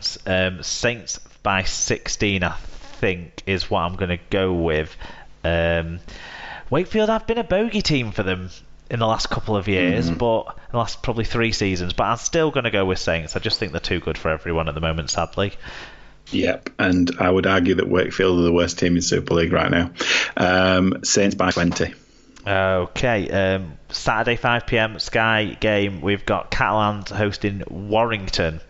Saints. Saints by 16, I think, is what I'm going to go with. Wakefield have been a bogey team for them in the last couple of years, but in the last probably 3 seasons. But I'm still going to go with Saints. I just think they're too good for everyone at the moment, sadly. Yep, and I would argue that Wakefield are the worst team in Super League right now. Saints by 20. Okay, Saturday 5 p.m. Sky game. We've got Catalans hosting Warrington.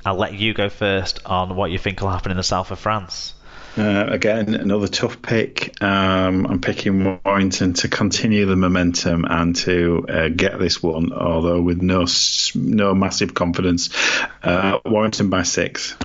I'll let you go first on what you think will happen in the south of France. Again, another tough pick. I'm picking Warrington to continue the momentum and to get this one, although with no massive confidence. Warrington by 6.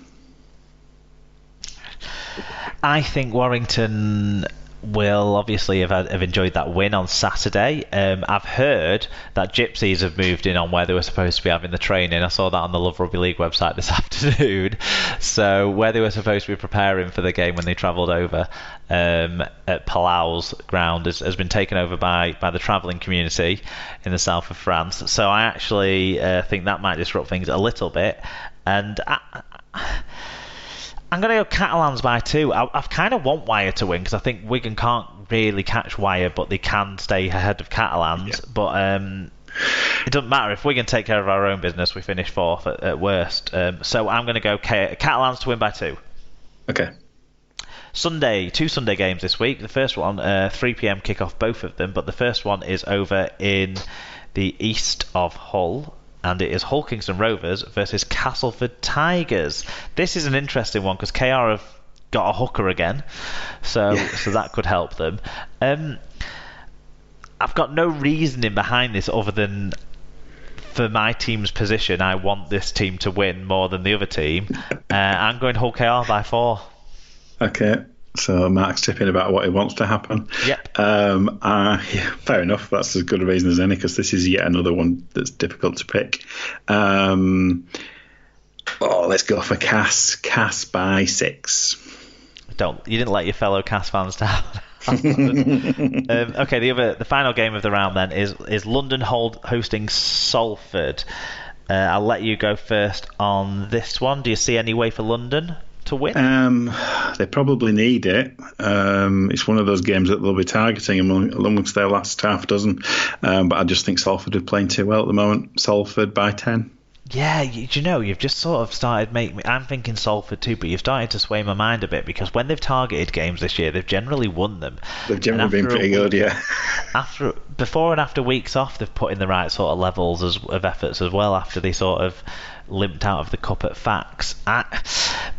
I think Warrington will obviously have enjoyed that win on Saturday. I've heard that Gypsies have moved in on where they were supposed to be having the training. I saw that on the Love Rugby League website this afternoon. So where they were supposed to be preparing for the game when they travelled over at Palau's ground has been taken over by the travelling community in the south of France. So I actually think that might disrupt things a little bit. And I'm going to go Catalans by 2. I kind of want Wire to win because I think Wigan can't really catch Wire, but they can stay ahead of Catalans. Yeah. But it doesn't matter. If Wigan take care of our own business, we finish 4th at worst. So I'm going to go Catalans to win by 2. Okay. Sunday, 2 Sunday games this week. The first one, 3 p.m. kickoff, both of them. But the first one is over in the east of Hull. And it is Hull Kingston Rovers versus Castleford Tigers. This is an interesting one because KR have got a hooker again, so that could help them. I've got no reasoning behind this other than for my team's position, I want this team to win more than the other team. I'm going Hull KR by 4. Okay. So Mark's tipping about what he wants to happen. Yep. Fair enough. That's as good a reason as any because this is yet another one that's difficult to pick. Let's go for Cass. Cass by 6. You didn't let your fellow Cass fans down. Okay, the final game of the round then is London hosting Salford. I'll let you go first on this one. Do you see any way for London to win? They probably need it. It's one of those games that they'll be targeting amongst their last half dozen. But I just think Salford are playing too well at the moment. Salford by 10. Yeah, you've just sort of started making me... I'm thinking Salford too, but you've started to sway my mind a bit because when they've targeted games this year, they've generally won them. They've generally been pretty good, yeah. Before and after weeks off, they've put in the right sort of levels of efforts as well after they sort of limped out of the cup at Fax.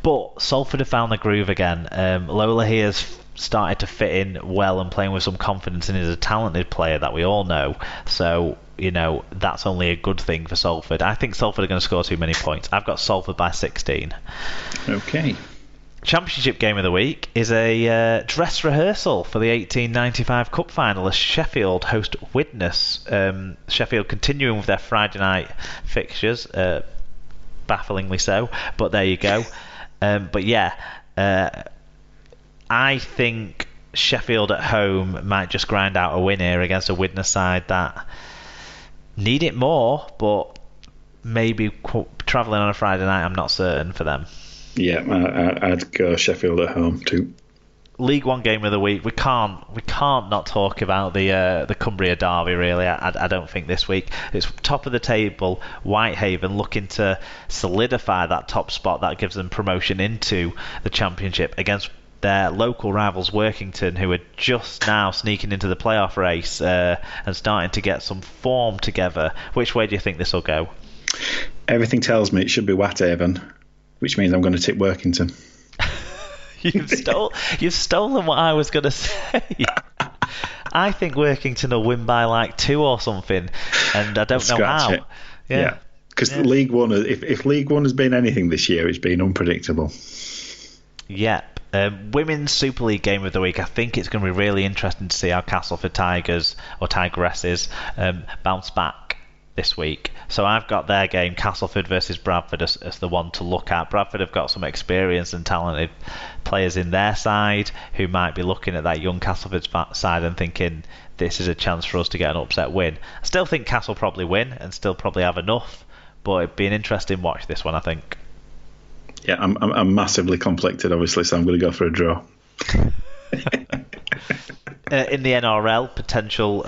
But Salford have found the groove again. Lola here's started to fit in well and playing with some confidence, and is a talented player that we all know. So, that's only a good thing for Salford. I think Salford are going to score too many points. I've got Salford by 16. Okay. Championship game of the week is a dress rehearsal for the 1895 Cup final as Sheffield host Widnes. Sheffield continuing with their Friday night fixtures, bafflingly so, but there you go. I think Sheffield at home might just grind out a win here against a Widnes side that need it more, but maybe travelling on a Friday night, I'm not certain for them. Yeah, I'd go Sheffield at home too. League One game of the week. We can't not talk about the Cumbria derby. Really, I don't think this week. It's top of the table. Whitehaven looking to solidify that top spot that gives them promotion into the Championship against their local rivals Workington, who are just now sneaking into the playoff race and starting to get some form together. Which way do you think this will go? Everything tells me it should be Whitehaven, which means I'm going to tip Workington. You've stolen what I was going to say. I think Workington will win by like 2 or something, and I don't know how. It. Yeah, because League One, if League One has been anything this year, it's been unpredictable. Yep. Women's Super League game of the week. I think it's going to be really interesting to see how Castleford Tigers or Tigresses bounce back this week. So I've got their game, Castleford versus Bradford, as the one to look at. Bradford have got some experienced and talented players in their side who might be looking at that young Castleford side and thinking this is a chance for us to get an upset win. I still think Castle probably win and still probably have enough, but it'd be an interesting watch, this one, I think. Yeah, I'm massively conflicted, obviously, so I'm going to go for a draw. In the NRL, potential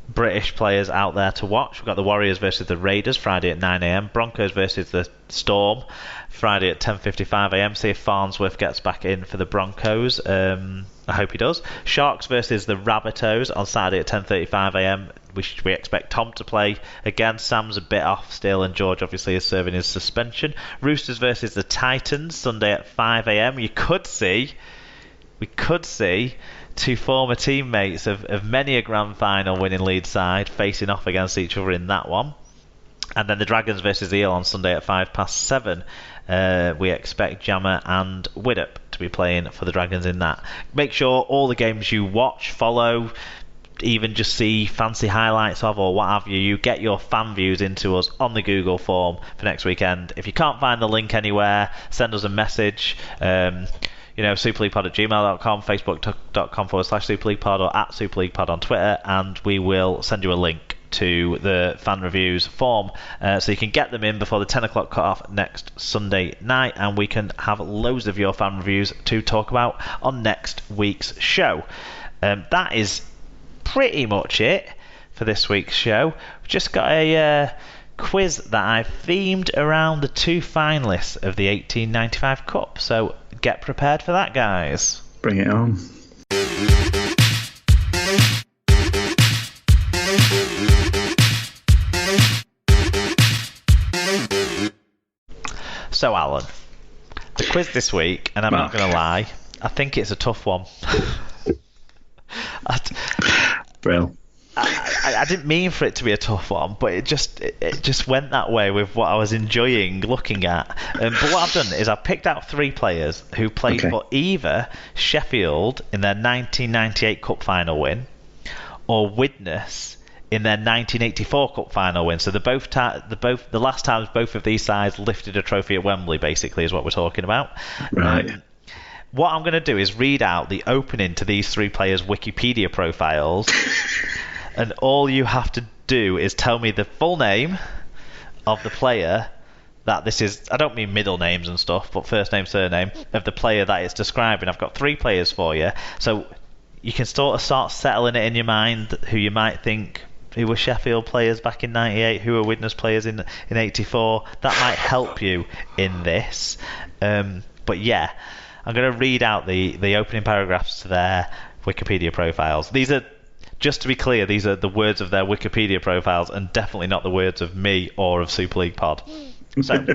British players out there to watch. We've got the Warriors versus the Raiders Friday at 9 a.m. Broncos versus the Storm Friday at 10:55 a.m. See if Farnsworth gets back in for the Broncos. I hope he does. Sharks versus the Rabbitohs on Saturday at 10:35 a.m. We expect Tom to play again. Sam's a bit off still, and George obviously is serving his suspension. Roosters versus the Titans Sunday at 5 a.m. We could see two former teammates of many a grand final winning Leeds side facing off against each other in that one. And then the Dragons versus the Eel on Sunday at 7:05. We expect Jammer and Widdop to be playing for the Dragons in that. Make sure all the games you watch, follow, even just see fancy highlights of or what have you, you get your fan views into us on the Google form for next weekend. If you can't find the link anywhere, send us a message. superleaguepod@gmail.com, facebook.com/superleaguepod, or @superleaguepod on Twitter, and we will send you a link to the fan reviews form so you can get them in before the 10 o'clock cut-off next Sunday night, and we can have loads of your fan reviews to talk about on next week's show. That is pretty much it for this week's show. We've just got a quiz that I've themed around the two finalists of the 1895 Cup, so get prepared for that, guys. Bring it on. So, Alan, the quiz this week, and I'm not going to lie, I think it's a tough one. Brill. I didn't mean for it to be a tough one, but it just went that way with what I was enjoying looking at. But what I've done is I've picked out three players who played for either Sheffield in their 1998 Cup final win or Widnes in their 1984 Cup final win. So the last times both of these sides lifted a trophy at Wembley, basically, is what we're talking about. Right. What I'm going to do is read out the opening to these three players' Wikipedia profiles, and all you have to do is tell me the full name of the player that this is. I don't mean middle names and stuff, but first name, surname of the player that it's describing. I've got three players for you, so you can start settling it in your mind who you might think who were Sheffield players back in 98, who were Widnes players in 84. That might help you in this. But yeah, I'm going to read out the opening paragraphs to their Wikipedia profiles. These are, just to be clear, these are the words of their Wikipedia profiles and definitely not the words of me or of Super League Pod. So,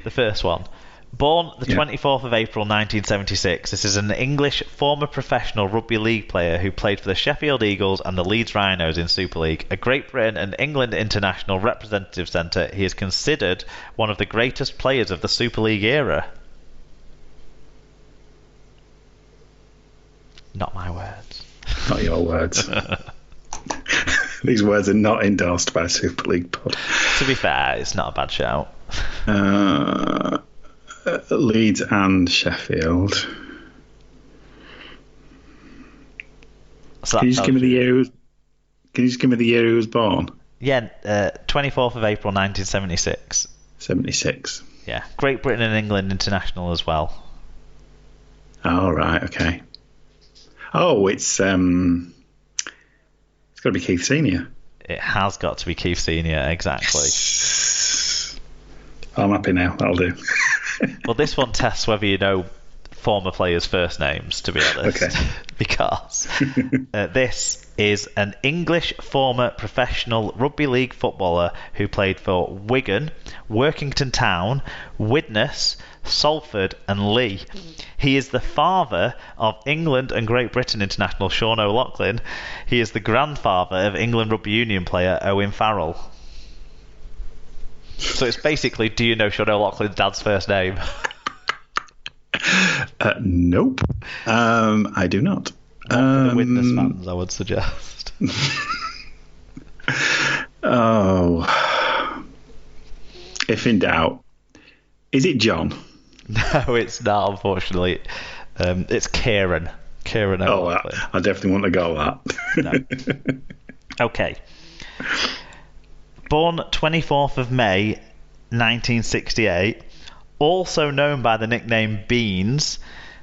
the first one. Born the 24th of April 1976, this is an English former professional rugby league player who played for the Sheffield Eagles and the Leeds Rhinos in Super League. A Great Britain and England international representative centre, he is considered one of the greatest players of the Super League era. Not my words. Not your words. These words are not endorsed by Super League Pod. To be fair, it's not a bad shout. Leeds and Sheffield. So Can you just give me the year? Can you just give me the year he was born? Yeah, 24th of April 1976. 76. Yeah, Great Britain and England international as well. Oh right, okay. Oh, it's got to be Keith Senior. It has got to be Keith Senior, exactly. Yes. I'm happy now. That'll do. Well, this one tests whether you know former players' first names, to be honest. Okay. Because this is an English former professional rugby league footballer who played for Wigan, Workington Town, Widnes, Salford and Leigh. He is the father of England and Great Britain international Sean O'Loughlin. He is the grandfather of England rugby union player Owen Farrell. So it's basically, do you know Sean O'Loughlin's dad's first name? Nope. I do not. The Widnes fans, I would suggest. Oh. If in doubt. Is it John? No, it's not, unfortunately. It's Kieran. Kieran O'Loughlin. I definitely want to go with that. No. Okay. Born 24th of May 1968, Also known by the nickname Beans,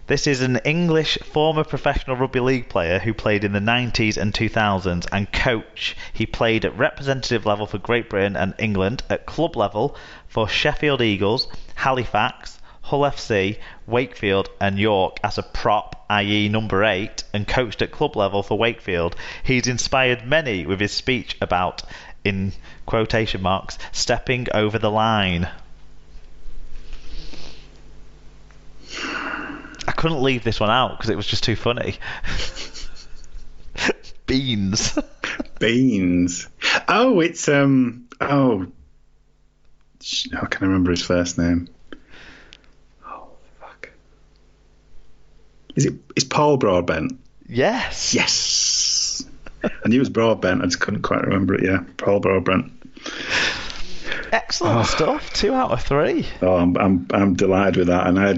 this is an English former professional rugby league player who played in the 90s and 2000s, and coach. He played at representative level for Great Britain and England, at club level for Sheffield Eagles, Halifax, Hull FC, Wakefield and York as a prop, i.e. number 8, and coached at club level for Wakefield. He's inspired many with his speech about, in quotation marks, stepping over the line. I couldn't leave this one out because it was just too funny. Beans. Beans. Oh, it's how can I remember his first name? Oh fuck. Is Paul Broadbent? Yes. Yes. I knew it was Broadbent, I just couldn't quite remember it. Yeah, Paul Broadbent. Excellent stuff. 2 out of 3. Oh, I'm delighted with that, and I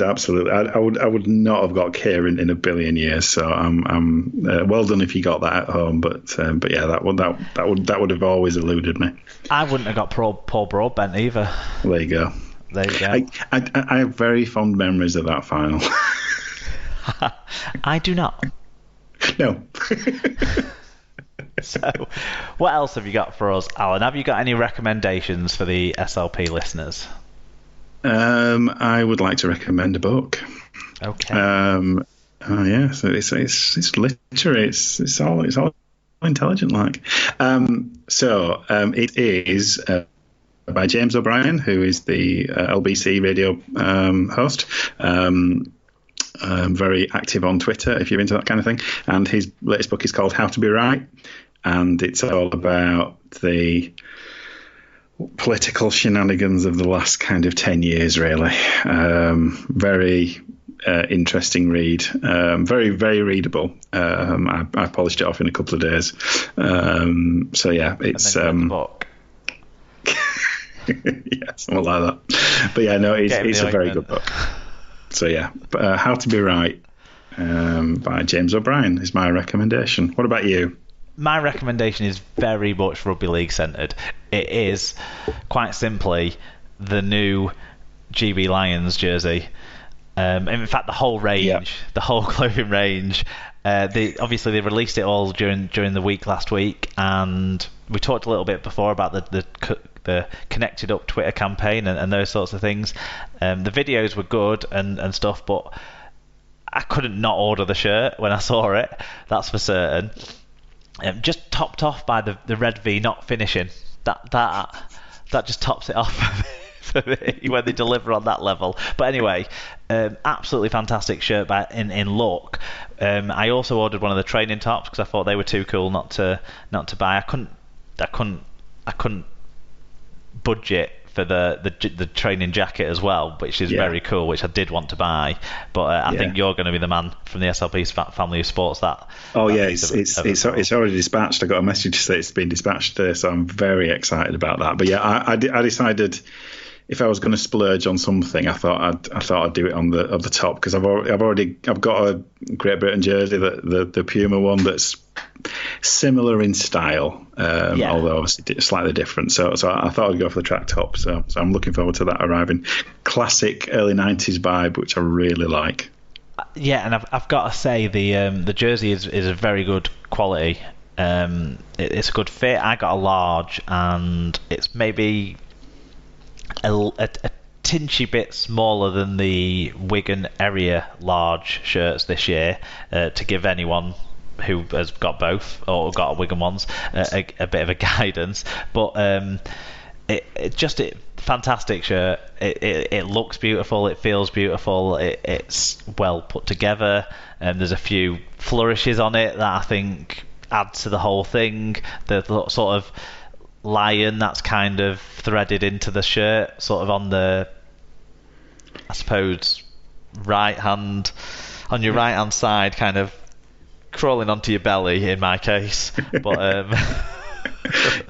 would not have got Kieran in a billion years. So I'm well done if you got that at home. But yeah, that would have always eluded me. I wouldn't have got Paul Broadbent either. There you go. There you go. I have very fond memories of that final. I do not. No. So, what else have you got for us, Alan? Have you got any recommendations for the SLP listeners? I would like to recommend a book. Okay. Yeah. So it's literary. It's all intelligent like. It is by James O'Brien, who is the LBC radio host. Very active on Twitter if you're into that kind of thing. And his latest book is called How to Be Right. And it's all about the political shenanigans of the last kind of 10 years, really. Very interesting read. Very, very readable. I polished it off in a couple of days. So, yeah, it's... book. Yeah, something like that. But, yeah, no, it's a very good book. So, yeah, How to Be Right by James O'Brien is my recommendation. What about you? My recommendation is very much rugby league centred. It is, quite simply, the new GB Lions jersey. In fact, the whole range, the whole clothing range. Obviously, they released it all during the week last week, and we talked a little bit before about the Connected Up Twitter campaign and those sorts of things. The videos were good and stuff, but I couldn't not order the shirt when I saw it. That's for certain. Just topped off by the red V not finishing. That just tops it off for me when they deliver on that level. But anyway, absolutely fantastic shirt in look. I also ordered one of the training tops because I thought they were too cool not to buy. I couldn't budget for the training jacket as well, which is very cool, which I did want to buy. But I think you're going to be the man from the SLP family who sports that. Oh yeah, it's already dispatched. I got a message to say it's been dispatched today, so I'm very excited about that. But yeah, I decided if I was going to splurge on something, I thought I'd do it on the top, because I've got a Great Britain jersey, the Puma one, that's similar in style, although obviously slightly different. So I thought I'd go for the track top. So I'm looking forward to that arriving. Classic early 90s vibe, which I really like. Yeah, and I've got to say the jersey is a very good quality. It's a good fit. I got a large, and it's maybe a tinchy bit smaller than the Wigan area large shirts this year, to give anyone who has got both or got a Wigan ones a bit of a guidance. But fantastic shirt. It looks beautiful, it feels beautiful, it's well put together, and there's a few flourishes on it that I think add to the whole thing. The sort of lion that's kind of threaded into the shirt, sort of on the, I suppose, right hand, on your right hand side, kind of crawling onto your belly in my case, but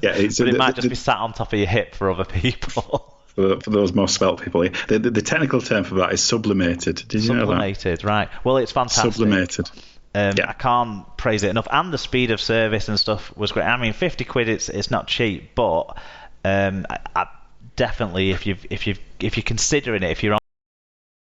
it might just be sat on top of your hip for other people. For those more svelte people, the technical term for that is sublimated. Did you know that? Sublimated, right? Well, it's fantastic. Sublimated. I can't praise it enough, and the speed of service and stuff was great. I mean, £50, it's not cheap, but I definitely, if you're considering it, if you're